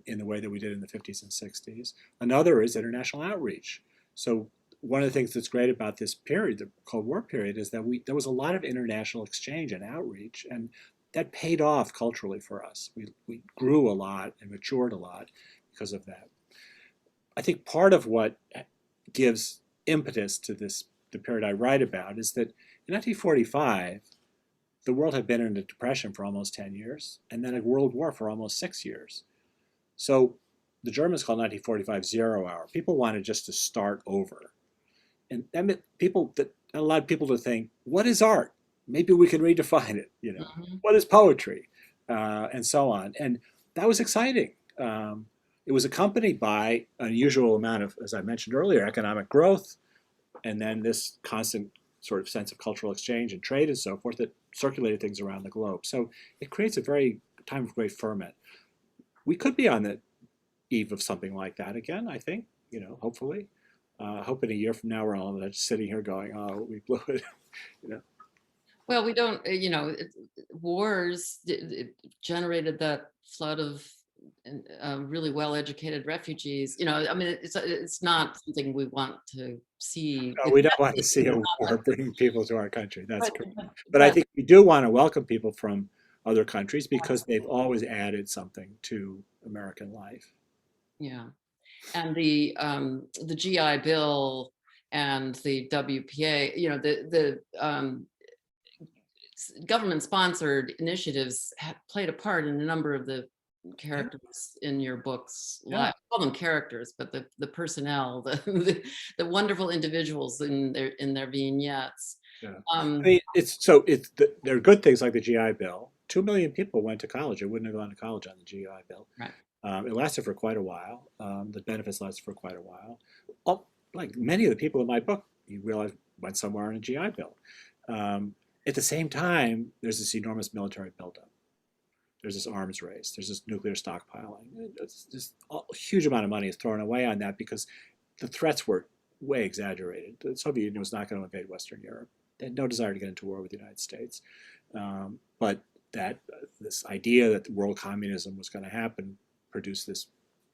in the way that we did in the 50s and 60s. Another is international outreach. So one of the things that's great about this period, the Cold War period, is that there was a lot of international exchange and outreach, and that paid off culturally for us. We grew a lot and matured a lot because of that. I think part of what gives impetus to the period I write about, is that in 1945, the world had been in a depression for almost 10 years, and then a world war for almost 6 years. So the Germans called 1945 zero hour. People wanted just to start over. And that meant that allowed people to think, what is art? Maybe we can redefine it, What is poetry? And so on. And that was exciting. It was accompanied by an unusual amount of, as I mentioned earlier, economic growth, and then this constant sort of sense of cultural exchange and trade and so forth that circulated things around the globe. So it creates a very time of great ferment. We could be on the eve of something like that again, I think, hopefully. Hope in a year from now we're all just sitting here going, oh, we blew it, Well, we don't, wars it generated that flood of really well-educated refugees. I mean, it's not something we want to see. No, we don't want to see a war bringing people to our country. That's But, correct. but, But I but think we do want to welcome people from other countries because they've always added something to American life. yeah, and the GI Bill and the WPA, the government-sponsored initiatives played a part in a number of the characters in your books. Yeah. Call them characters, but the personnel, the wonderful individuals in their vignettes. Yeah. Um, I mean, there are good things like the GI Bill. 2 million people went to college. They wouldn't have gone to college on the GI Bill. right. It lasted for quite a while. The benefits lasted for quite a while. Like many of the people in my book, you realize went somewhere on a GI Bill. At the same time, there's this enormous military buildup. There's this arms race. There's this nuclear stockpiling. Just a huge amount of money is thrown away on that because the threats were way exaggerated. The Soviet Union was not going to invade Western Europe. They had no desire to get into war with the United States. But this idea that world communism was going to happen produced this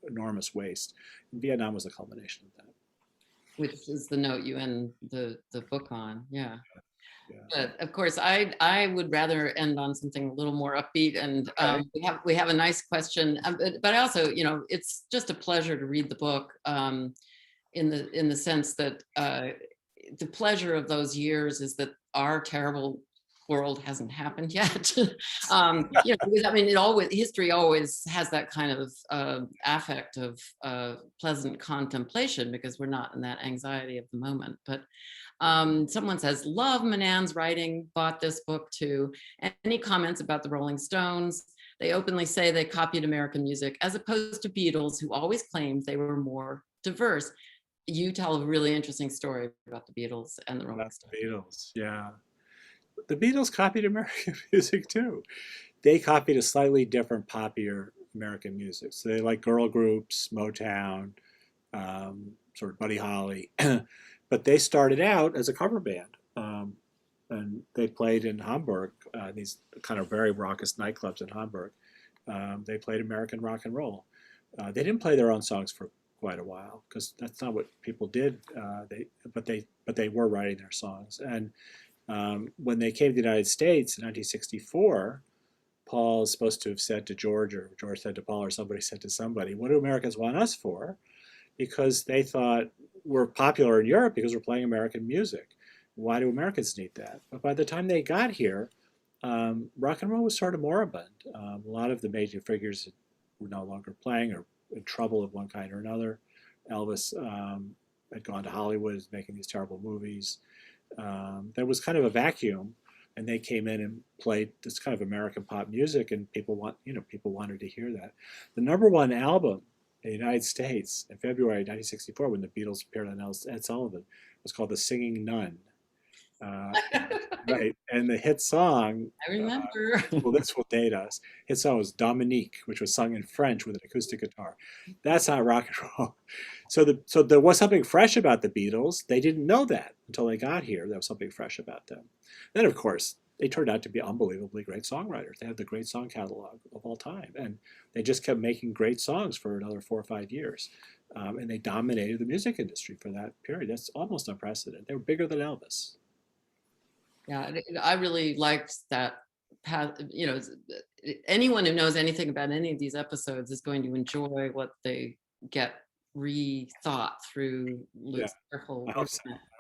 enormous waste. And Vietnam was the culmination of that. Which is the note you end the book on, yeah. Yeah. But of course, I would rather end on something a little more upbeat, and we have a nice question. But also, it's just a pleasure to read the book, in the sense that the pleasure of those years is that our terrible world hasn't happened yet. Because I mean, history always has that kind of affect of pleasant contemplation because we're not in that anxiety of the moment. But someone says, love Menand's writing, bought this book too. Any comments about the Rolling Stones? They openly say they copied American music as opposed to Beatles, who always claimed they were more diverse. You tell a really interesting story about the Beatles and the Rolling Stones. The Beatles, yeah. The Beatles copied American music too. They copied a slightly different, poppier American music. So they like girl groups, Motown, sort of Buddy Holly. But they started out as a cover band. And they played in Hamburg, these kind of very raucous nightclubs in Hamburg. They played American rock and roll. They didn't play their own songs for quite a while because that's not what people did. But they were writing their songs. And when they came to the United States in 1964, Paul is supposed to have said to George, or George said to Paul, or somebody said to somebody, what do Americans want us for? Because they thought we're popular in Europe because we're playing American music. Why do Americans need that? But by the time they got here, rock and roll was sort of moribund. A lot of the major figures were no longer playing or in trouble of one kind or another. Elvis had gone to Hollywood, was making these terrible movies. There was kind of a vacuum, and they came in and played this kind of American pop music, and people wanted to hear that. The #1 album in the United States in February 1964, when the Beatles appeared on Ed Sullivan, was called "The Singing Nun." Right, and the hit song, I remember. well, this will date us. Hit song was Dominique, which was sung in French with an acoustic guitar. That's not rock and roll. So there was something fresh about the Beatles. They didn't know that until they got here. There was something fresh about them. Then, of course, they turned out to be unbelievably great songwriters. They had the great song catalog of all time, and they just kept making great songs for another 4 or 5 years. And they dominated the music industry for that period. That's almost unprecedented. They were bigger than Elvis. Yeah, I really liked that path. Anyone who knows anything about any of these episodes is going to enjoy what they get rethought through Louis' careful. I hope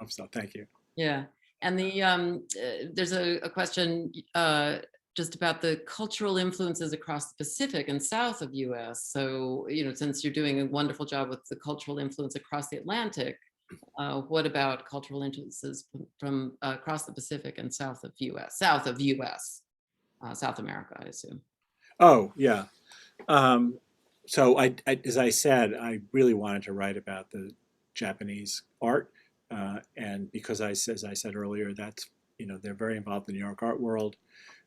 so. Thank you. Yeah, and there's a question just about the cultural influences across the Pacific and south of U.S. So, since you're doing a wonderful job with the cultural influence across the Atlantic, what about cultural influences from across the Pacific and south of U.S., South America, I assume? Oh, yeah. So as I said, I really wanted to write about the Japanese art. And because as I said earlier, that's, they're very involved in the New York art world.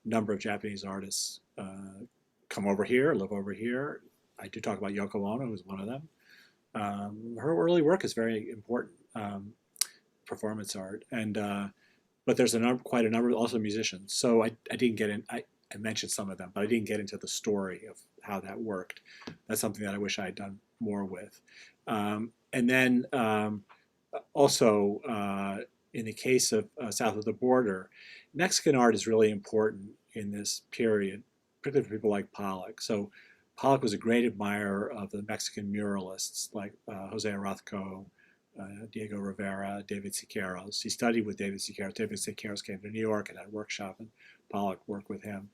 A number of Japanese artists come over here, live over here. I do talk about Yoko Ono, who's one of them. Her early work is very important, performance art, and but there's quite a number also musicians. So I didn't get in. I mentioned some of them, but I didn't get into the story of how that worked. That's something that I wish I had done more with. And then also, in the case of south of the border, Mexican art is really important in this period, particularly for people like Pollock. So Pollock was a great admirer of the Mexican muralists like Jose Orozco, Diego Rivera, David Siqueiros. He studied with David Siqueiros. David Siqueiros came to New York and had a workshop, and Pollock worked with him.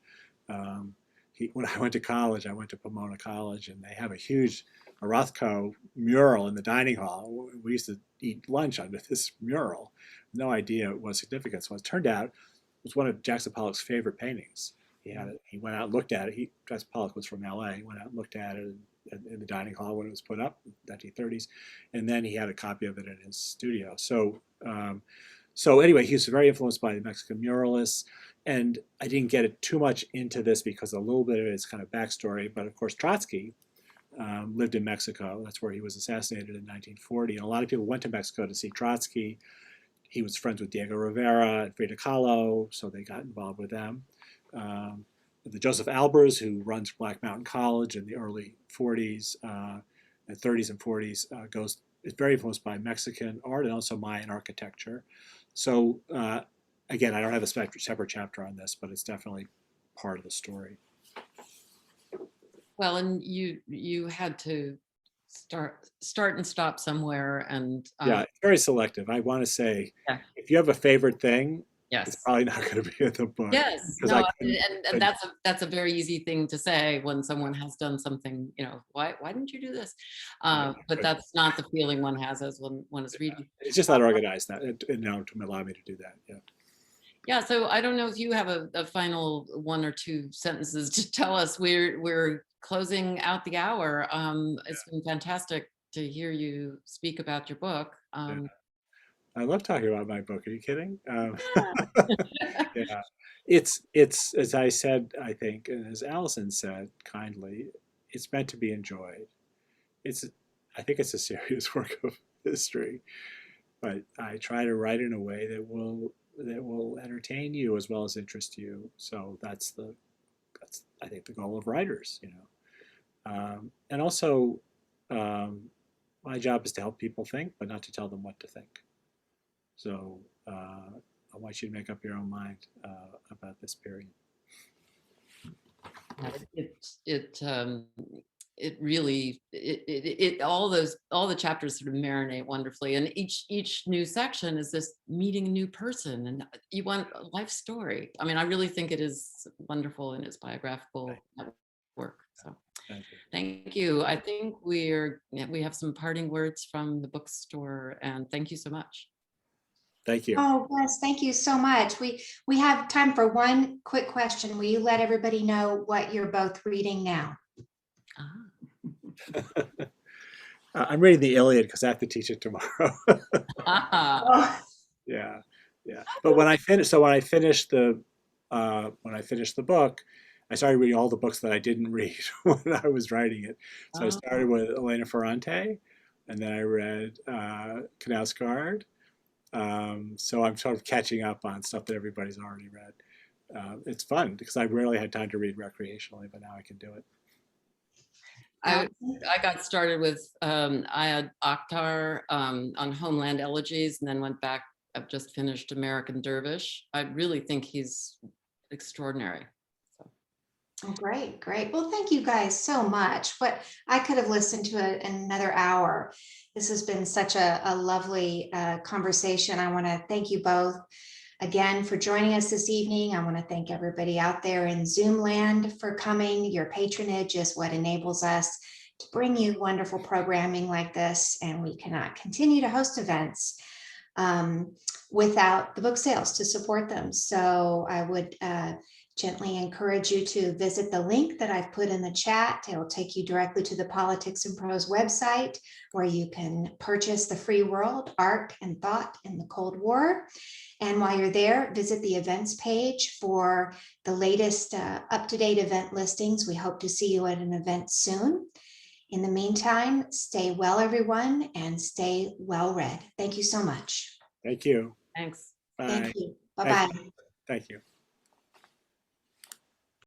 When I went to college, I went to Pomona College, and they have a huge Orozco mural in the dining hall. We used to eat lunch under this mural. No idea what significance was. It turned out it was one of Jackson Pollock's favorite paintings. He went out and looked at it. Jackson Pollock was from LA. He went out and looked at it in the dining hall when it was put up in the 1930s. And then he had a copy of it in his studio. So anyway, he was very influenced by the Mexican muralists. And I didn't get it too much into this because a little bit of it is kind of backstory. But of course, Trotsky lived in Mexico. That's where he was assassinated in 1940. And a lot of people went to Mexico to see Trotsky. He was friends with Diego Rivera and Frida Kahlo, so they got involved with them. The Joseph Albers, who runs Black Mountain College in the early 40s, and 30s and 40s, is very influenced by Mexican art and also Mayan architecture. So again, I don't have a separate chapter on this, but it's definitely part of the story. Well, and you had to start and stop somewhere, and yeah, it's very selective. I want to say, yeah. If you have a favorite thing, yes, it's probably not going to be in the book. Yes, no, and that's a very easy thing to say when someone has done something. Why didn't you do this? But that's not the feeling one has as one is reading. It's just not organized that, to allow me to do that. Yeah. Yeah. So I don't know if you have a final one or two sentences to tell us. We're closing out the hour. It's been fantastic to hear you speak about your book. Yeah. I love talking about my book. Are you kidding? Yeah, it's as I said, I think, and as Allison said kindly, it's meant to be enjoyed. I think it's a serious work of history, but I try to write in a way that will entertain you as well as interest you. So that's I think the goal of writers, and also my job is to help people think, but not to tell them what to think. So I want you to make up your own mind about this period. It really all the chapters sort of marinate wonderfully, and each new section is this meeting a new person, and you want a life story. I mean, I really think it is wonderful in its biographical work. So thank you. I think we have some parting words from the bookstore, and thank you so much. Thank you. Oh, yes, thank you so much. We have time for one quick question. Will you let everybody know what you're both reading now? I'm reading the Iliad because I have to teach it tomorrow. Yeah. But when I finished the book, I started reading all the books that I didn't read when I was writing it. So I started with Elena Ferrante, and then I read Knausgaard. So I'm sort of catching up on stuff that everybody's already read. It's fun because I rarely had time to read recreationally, but now I can do it. I got started with Ayad Akhtar on Homeland Elegies, and then went back. I've just finished American Dervish. I really think he's extraordinary. So. Oh, great. Well, thank you guys so much. I could have listened to another hour. This has been such a lovely conversation. I want to thank you both again for joining us this evening. I want to thank everybody out there in Zoom land for coming. Your patronage is what enables us to bring you wonderful programming like this, and we cannot continue to host events without the book sales to support them. So I would gently encourage you to visit the link that I've put in the chat. It'll take you directly to the Politics and Prose website, where you can purchase The Free World, Art and Thought in the Cold War. And while you're there, visit the events page for the latest up-to-date event listings. We hope to see you at an event soon. In the meantime, stay well, everyone, and stay well read. Thank you so much. Thank you. Thanks. Bye. Thank you. Bye-bye. Thank you.